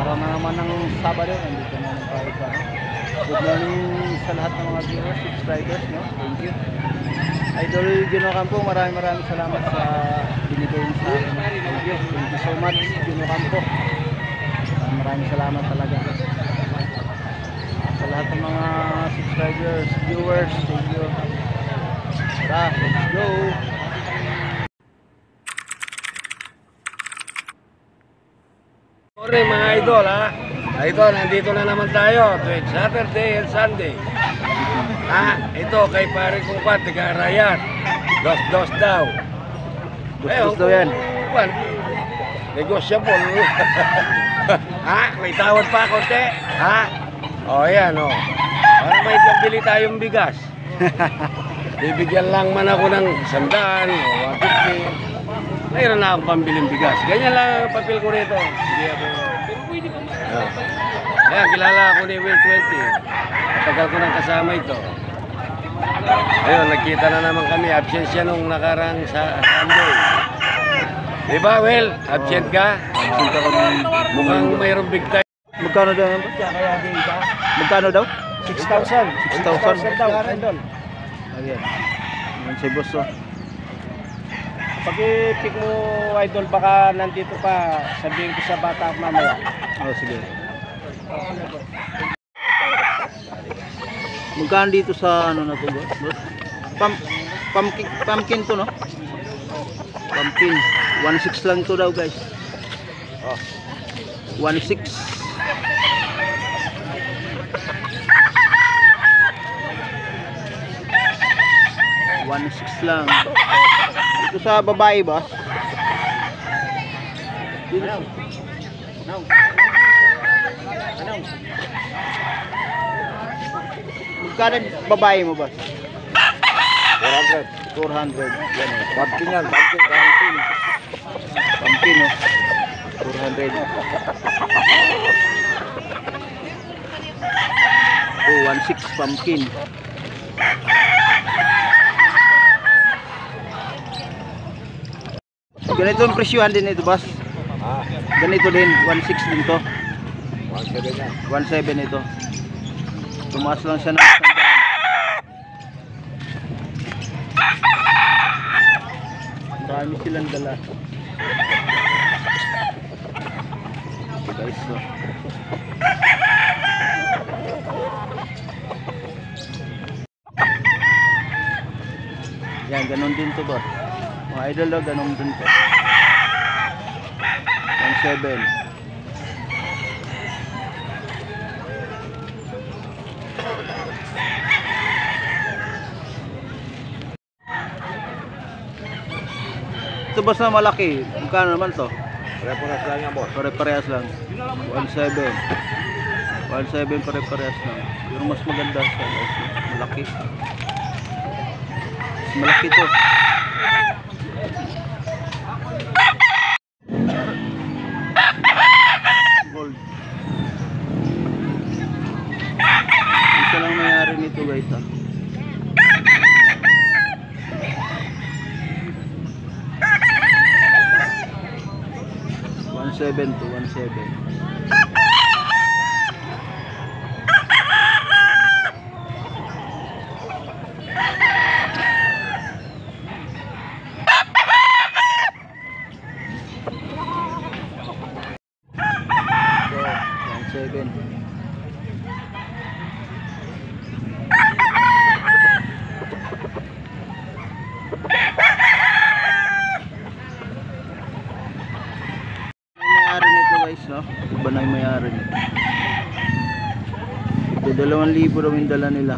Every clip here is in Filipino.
Araw na naman ng Sabado, nandito na naman tayo sa good morning sa lahat ng mga viewers, subscribers, no? Thank you. Idol Gino Campo, maraming salamat sa binigay niyo sa akin. Thank you so much, Gino Campo. Maraming salamat talaga sa lahat ng mga subscribers, viewers. Thank you. Tara, let's go. Morning mga idol, ha? Idol, nandito na naman tayo tuwing Saturday and Sunday. Ito kay pare kong Pat, tiga Rayat. Dos daw. Dos daw yan. Negosyable. May tawad pa konti. Yan o. Para may pambili tayong bigas. Bibigyan lang man ako ng 100 o 150. Mayroon na akong pambiling bigas. Ganyan lang ang papel ko rito. Hindi ako. Ayan, kilala ako ni Will 20. Matagal ko nang kasama ito. Ayun, nagkita na naman kami. Absent siya nung nakarang sa Sunday. Diba, Will? Absent ka? Absent ako ng mukhang mayroong big time. Magkano daw? Magkano daw? 6,000. 6,000 daw, idol. Ayan. Yan si boss, oh. Pag i-pick mo, idol, baka nandito pa, sabihin ko sa bata mamaya. Oh, sige. Magkano dito sa ano na to, boss? Pumpkin to, no? Pumpkin. 1.6 lang to daw, guys. 1.6. $1.6 lang. Ito sa babae, boss. Magkano babae mo, boss? 400. 400. Yan, oh. Pumpkin yan, Pumpkin, oh. 400. Oh, 1.6 pumpkin. Ganito ang presyuhan din ito, boss. Ganito din, 1.6 din to. 1.7 ito. Tumaas lang siya ng marami silang dala. Okay, guys, so yan, ganun din to, boss. Mga idol daw, ganun din to. 1.7. Ito, boss, na malaki. Magkano naman to? Pare-parehas lang yan, boss. Pare-parehas lang. 1.7. 1.7 pare-parehas lang. Pero mas maganda siya, guys. Malaki. Mas malaki to. Gold. Isa lang mayari nito, guys, ha. $1.7 to 1.7. May-ari nito, guys, no? Iba na yung may-ari nito. Ito, 2,000 daw yung dala nila.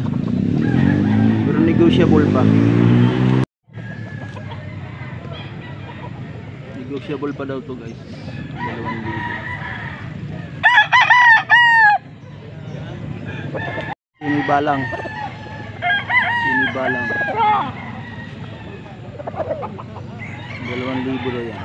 Pero negotiable pa. Negotiable pa daw to, guys. 2,000. Sinibalang. Sinibalang. 2,000 daw yan.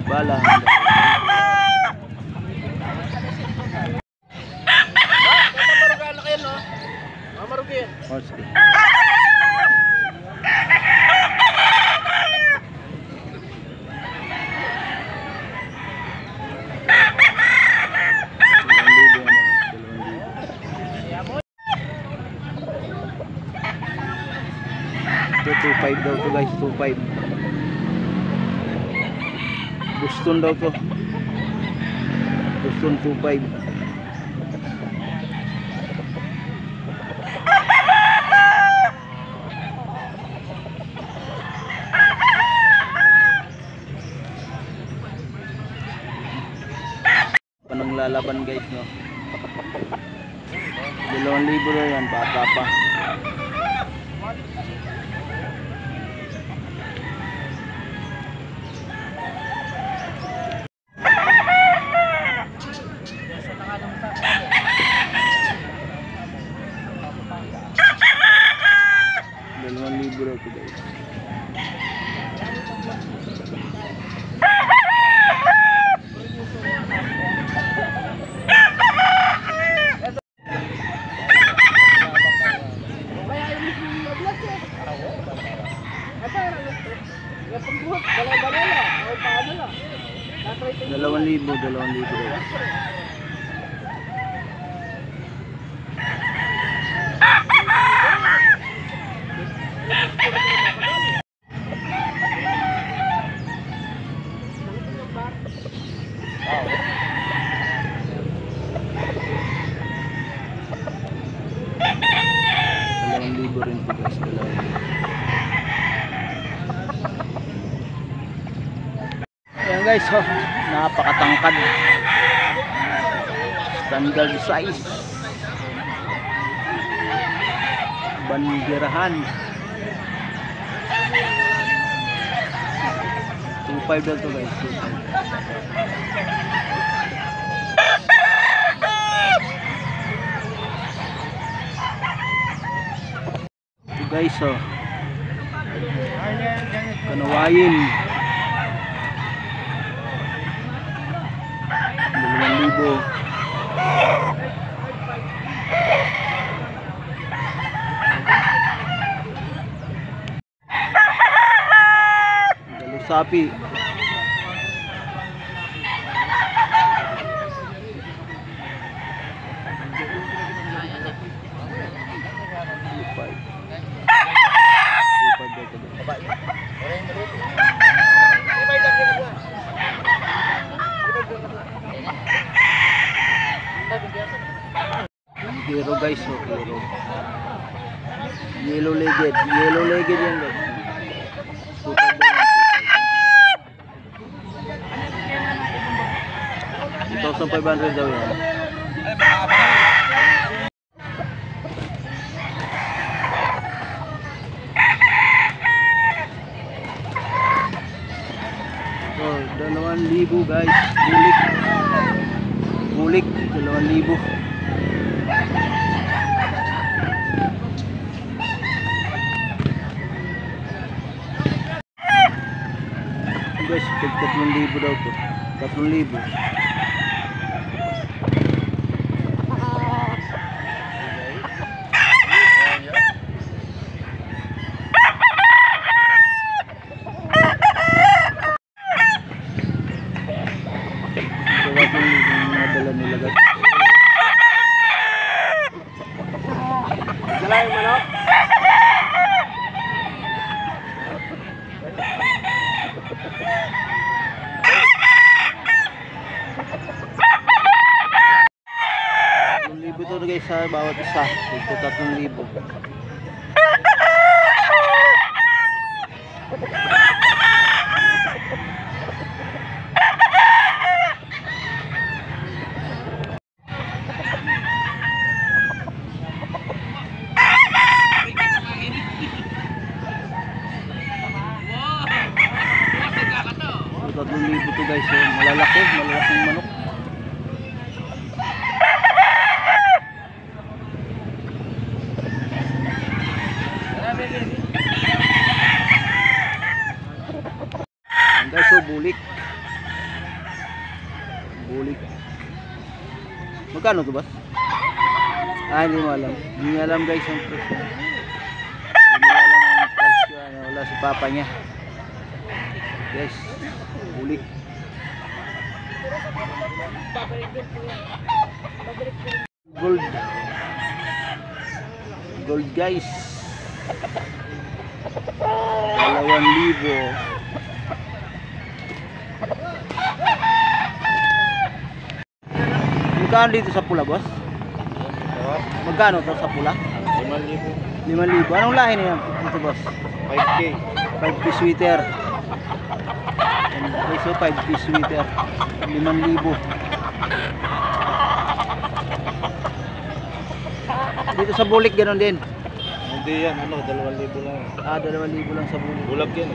Balang. Oh, sige. Ito 2.5 daw to guys, 2.5. Buston daw to. Buston 2.5. Panang lalaban guys, no. 2,000 na yan, bata pa. Libro ito guys. Dalawang libo guys. Dalawang libo rin po guys. Ayan guys, oh, napakatangkad. Standard size. Bandirahan. 2.5 daw to guys. 2.5. Ito guys, oh. Kanawayin. 2,000. Sapi. Hero guys, oh, hero. Yellow legged yan guys. 2,500 daw yan. So, 2,000 guys. Bulik 2,000. Guys, 3,000 daw to. 3,000. Dala nila guys. Dala yung manok. Ito guys sa bawat isa. Ito 3,000. Ito 3,000 to guys. Malaking manok. Guys, so bulik. Bulik. Magkano to, boss? Hindi mo alam. Hindi niya alam guys ang presyo. Hindi niya alam ang presyo. Wala si papa niya. Guys, bulik. Gold. Gold guys. 2,000. Magkano dito sa pula, boss? Magkano to sa pula? 5,000. 5,000. Anong lahi niya dito, boss? 5K. 5 piece sweater. Okay, so 5 piece sweater. 5,000. Dito sa bulik ganoon din. Hindi yan, 2,000 lang. 2,000 lang sa bulik. Bulag yan.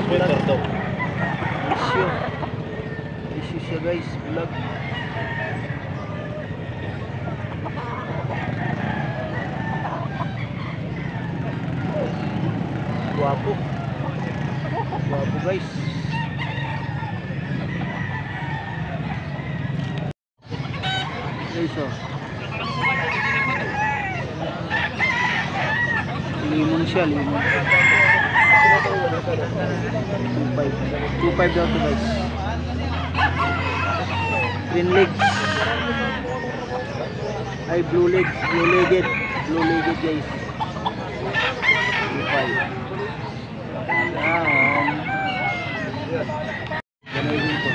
Bulag. Better daw. Issue. Issue siya guys, bulag. Guwapo. Guwapo guys. Guys, oh. Limon siya, limon. 2.5 daw to guys. Green legs. Ay, blue legs. Blue-legged. Blue-legged guys. 2.5. Ganun dito.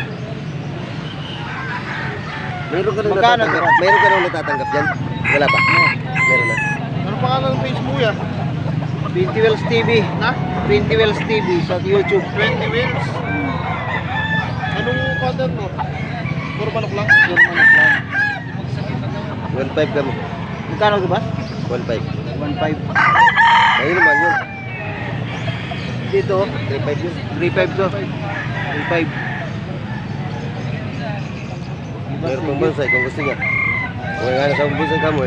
Mayroon ka Magkano to? Mayroon ka nang natatanggap dyan? Wala pa? Meron na. Ano pangalan ng Facebook ya? 20 Wells TV. Na? 20 Wells TV sa YouTube. 20 wheels. Anong content mo? Puro manok lang? Puro manok lang. 1.5 kami. Magkano ito ba? 1.5. 1.5. Ayun naman yun. Dito, 3.5 yun. 3.5 to. 3.5. Meron pang bonsai kung gusto niya. Kung nga nasa bonsai ka mo